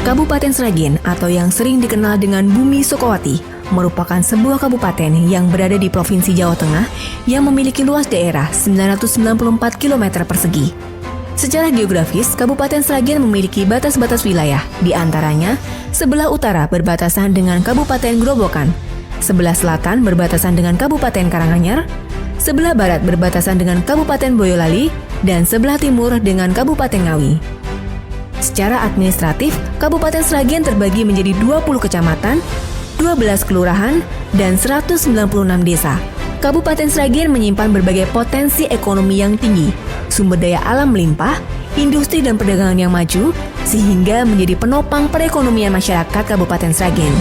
Kabupaten Sragen atau yang sering dikenal dengan Bumi Sukowati merupakan sebuah kabupaten yang berada di Provinsi Jawa Tengah yang memiliki luas daerah 994 km persegi. Secara geografis, Kabupaten Sragen memiliki batas-batas wilayah, di antaranya sebelah utara berbatasan dengan Kabupaten Grobogan, sebelah selatan berbatasan dengan Kabupaten Karanganyar, sebelah barat berbatasan dengan Kabupaten Boyolali, dan sebelah timur dengan Kabupaten Ngawi. Secara administratif, Kabupaten Sragen terbagi menjadi 20 kecamatan, 12 kelurahan, dan 196 desa. Kabupaten Sragen menyimpan berbagai potensi ekonomi yang tinggi, sumber daya alam melimpah, industri dan perdagangan yang maju, sehingga menjadi penopang perekonomian masyarakat Kabupaten Sragen.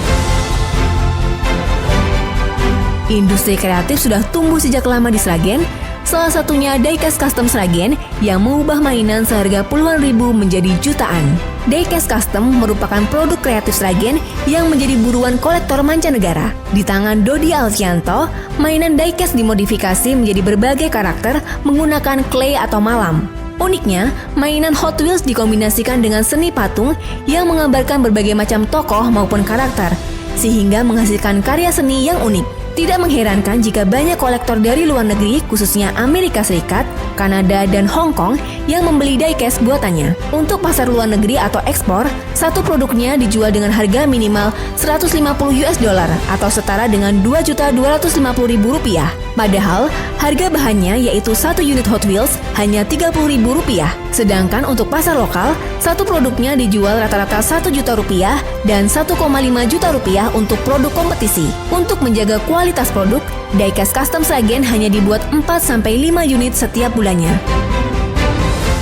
Industri kreatif sudah tumbuh sejak lama di Sragen, salah satunya Diecast Custom Sragen yang mengubah mainan seharga puluhan ribu menjadi jutaan. Diecast Custom merupakan produk kreatif Sragen yang menjadi buruan kolektor mancanegara. Di tangan Dodi Alfianto, mainan diecast dimodifikasi menjadi berbagai karakter menggunakan clay atau malam. Uniknya, mainan Hot Wheels dikombinasikan dengan seni patung yang menggambarkan berbagai macam tokoh maupun karakter, sehingga menghasilkan karya seni yang unik. Tidak mengherankan jika banyak kolektor dari luar negeri, khususnya Amerika Serikat, Kanada, dan Hong Kong yang membeli diecast buatannya. Untuk pasar luar negeri atau ekspor, satu produknya dijual dengan harga minimal $150 atau setara dengan Rp2.250.000. Padahal, harga bahannya yaitu satu unit Hot Wheels hanya Rp30.000. Sedangkan untuk pasar lokal, satu produknya dijual rata-rata Rp1 juta dan Rp1,5 juta untuk produk kompetisi. Untuk menjaga kualitas produk, Diecast Custom Sragen hanya dibuat 4-5 unit setiap bulannya.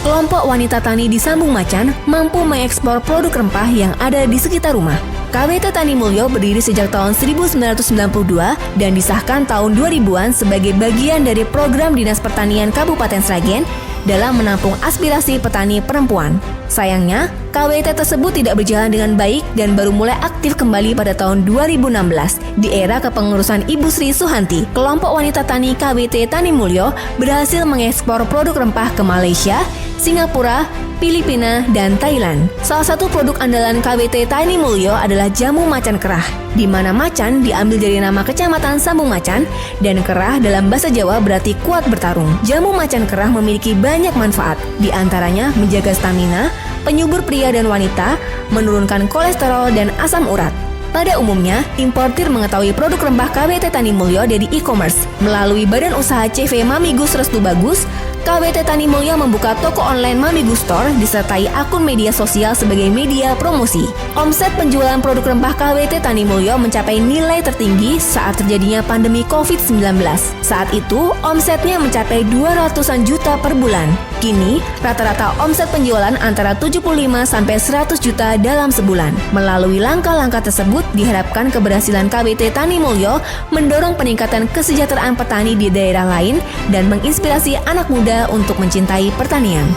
Kelompok wanita tani di Sambung Macan mampu mengekspor produk rempah yang ada di sekitar rumah. KWT Tani Mulyo berdiri sejak tahun 1992 dan disahkan tahun 2000-an sebagai bagian dari program Dinas Pertanian Kabupaten Sragen dalam menampung aspirasi petani perempuan. Sayangnya, KWT tersebut tidak berjalan dengan baik dan baru mulai aktif kembali pada tahun 2016. Di era kepengurusan Ibu Sri Suhanti, kelompok wanita tani KWT Tani Mulyo berhasil mengekspor produk rempah ke Malaysia, Singapura, Filipina, dan Thailand. Salah satu produk andalan KWT Tani Mulyo adalah jamu macan kerah, di mana macan diambil dari nama kecamatan Sambung Macan dan kerah dalam bahasa Jawa berarti kuat bertarung. Jamu macan kerah memiliki banyak manfaat, di antaranya menjaga stamina, penyubur pria dan wanita, menurunkan kolesterol dan asam urat. Pada umumnya, importir mengetahui produk rempah KWT Tani Mulyo dari e-commerce. Melalui badan usaha CV Mamigus Restu Bagus, KWT Tani Mulyo membuka toko online Mamigus Store disertai akun media sosial sebagai media promosi. Omset penjualan produk rempah KWT Tani Mulyo mencapai nilai tertinggi saat terjadinya pandemi COVID-19. Saat itu, omsetnya mencapai 200-an juta per bulan. Kini, rata-rata omset penjualan antara 75-100 juta dalam sebulan. Melalui langkah-langkah tersebut, diharapkan keberhasilan KWT Tani Mulyo mendorong peningkatan kesejahteraan petani di daerah lain dan menginspirasi anak muda untuk mencintai pertanian.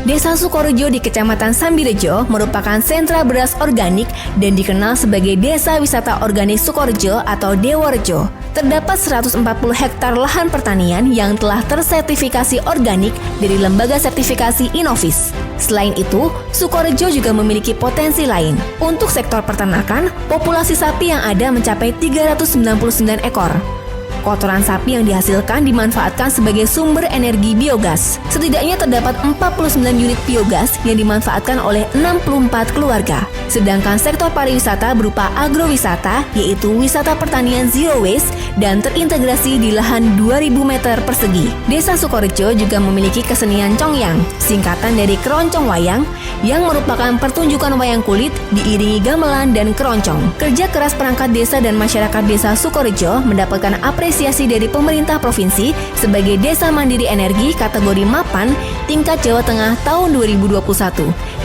Desa Sukorejo di Kecamatan Sambirejo merupakan sentra beras organik dan dikenal sebagai Desa Wisata Organik Sukorejo atau Deworejo. Terdapat 140 hektar lahan pertanian yang telah tersertifikasi organik dari Lembaga Sertifikasi Innovis. Selain itu, Sukorejo juga memiliki potensi lain. Untuk sektor peternakan, populasi sapi yang ada mencapai 399 ekor. Kotoran sapi yang dihasilkan dimanfaatkan sebagai sumber energi biogas. Setidaknya terdapat 49 unit biogas yang dimanfaatkan oleh 64 keluarga. Sedangkan sektor pariwisata berupa agrowisata, yaitu wisata pertanian zero waste dan terintegrasi di lahan 2000 meter persegi. Desa Sukorejo juga memiliki kesenian congyang, singkatan dari keroncong wayang, yang merupakan pertunjukan wayang kulit diiringi gamelan dan keroncong. Kerja keras perangkat desa dan masyarakat desa Sukorejo mendapatkan apresiasi dari pemerintah provinsi sebagai Desa Mandiri Energi kategori Mapan tingkat Jawa Tengah tahun 2021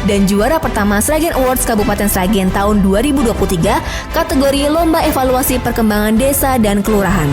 dan juara pertama Sragen Awards Kabupaten Sragen tahun 2023 kategori Lomba Evaluasi Perkembangan Desa dan Kelurahan.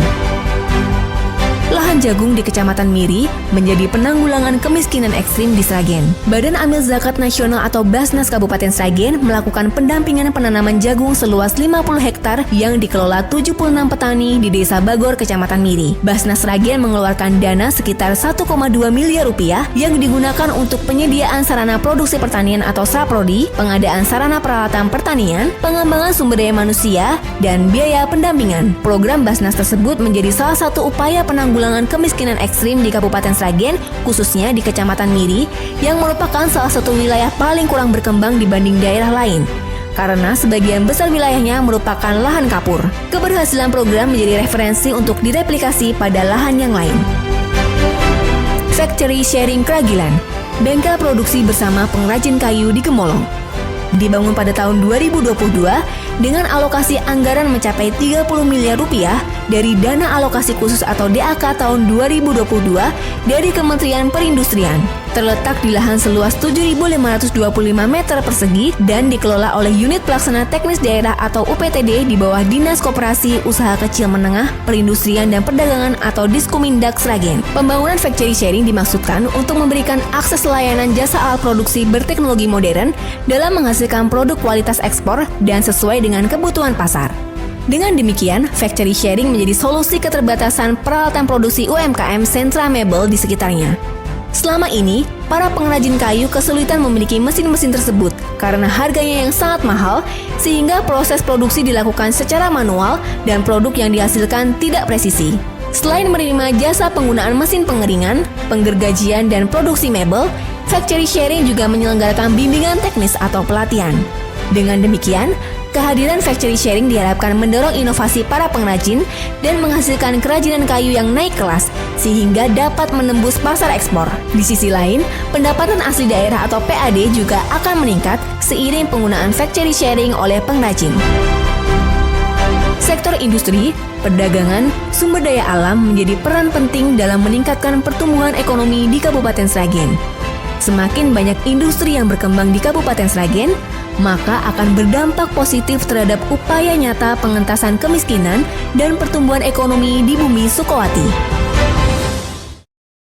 lahan jagung di Kecamatan Miri menjadi penanggulangan kemiskinan ekstrim di Sragen. Badan Amil Zakat Nasional atau Basnas Kabupaten Sragen melakukan pendampingan penanaman jagung seluas 50 hektar yang dikelola 76 petani di Desa Bagor, Kecamatan Miri. Basnas Sragen mengeluarkan dana sekitar 1,2 miliar rupiah yang digunakan untuk penyediaan sarana produksi pertanian atau saprodi, pengadaan sarana peralatan pertanian, pengembangan sumber daya manusia, dan biaya pendampingan. Program Basnas tersebut menjadi salah satu upaya penanggulangan kemiskinan ekstrim di Kabupaten Sragen, khususnya di Kecamatan Miri, yang merupakan salah satu wilayah paling kurang berkembang dibanding daerah lain, karena sebagian besar wilayahnya merupakan lahan kapur. Keberhasilan program menjadi referensi untuk direplikasi pada lahan yang lain. Factory Sharing Kragilan, bengkel produksi bersama pengrajin kayu di Gemolong. Dibangun pada tahun 2022 dengan alokasi anggaran mencapai 30 miliar rupiah dari dana alokasi khusus atau DAK tahun 2022 dari Kementerian Perindustrian. Terletak di lahan seluas 7.525 meter persegi dan dikelola oleh Unit Pelaksana Teknis Daerah atau UPTD di bawah Dinas Koperasi Usaha Kecil Menengah, Perindustrian dan Perdagangan atau Diskumindag Sragen. Pembangunan factory sharing dimaksudkan untuk memberikan akses layanan jasa alat produksi berteknologi modern dalam menghasilkan produk kualitas ekspor dan sesuai dengan kebutuhan pasar. Dengan demikian, factory sharing menjadi solusi keterbatasan peralatan produksi UMKM sentra mebel di sekitarnya. Selama ini, para pengrajin kayu kesulitan memiliki mesin-mesin tersebut karena harganya yang sangat mahal, sehingga proses produksi dilakukan secara manual dan produk yang dihasilkan tidak presisi. Selain menerima jasa penggunaan mesin pengeringan, penggergajian, dan produksi mebel, factory sharing juga menyelenggarakan bimbingan teknis atau pelatihan. Dengan demikian, kehadiran factory sharing diharapkan mendorong inovasi para pengrajin dan menghasilkan kerajinan kayu yang naik kelas sehingga dapat menembus pasar ekspor. Di sisi lain, pendapatan asli daerah atau PAD juga akan meningkat seiring penggunaan factory sharing oleh pengrajin. Sektor industri, perdagangan, sumber daya alam menjadi peran penting dalam meningkatkan pertumbuhan ekonomi di Kabupaten Sragen. Semakin banyak industri yang berkembang di Kabupaten Sragen, maka akan berdampak positif terhadap upaya nyata pengentasan kemiskinan dan pertumbuhan ekonomi di Bumi Sukowati.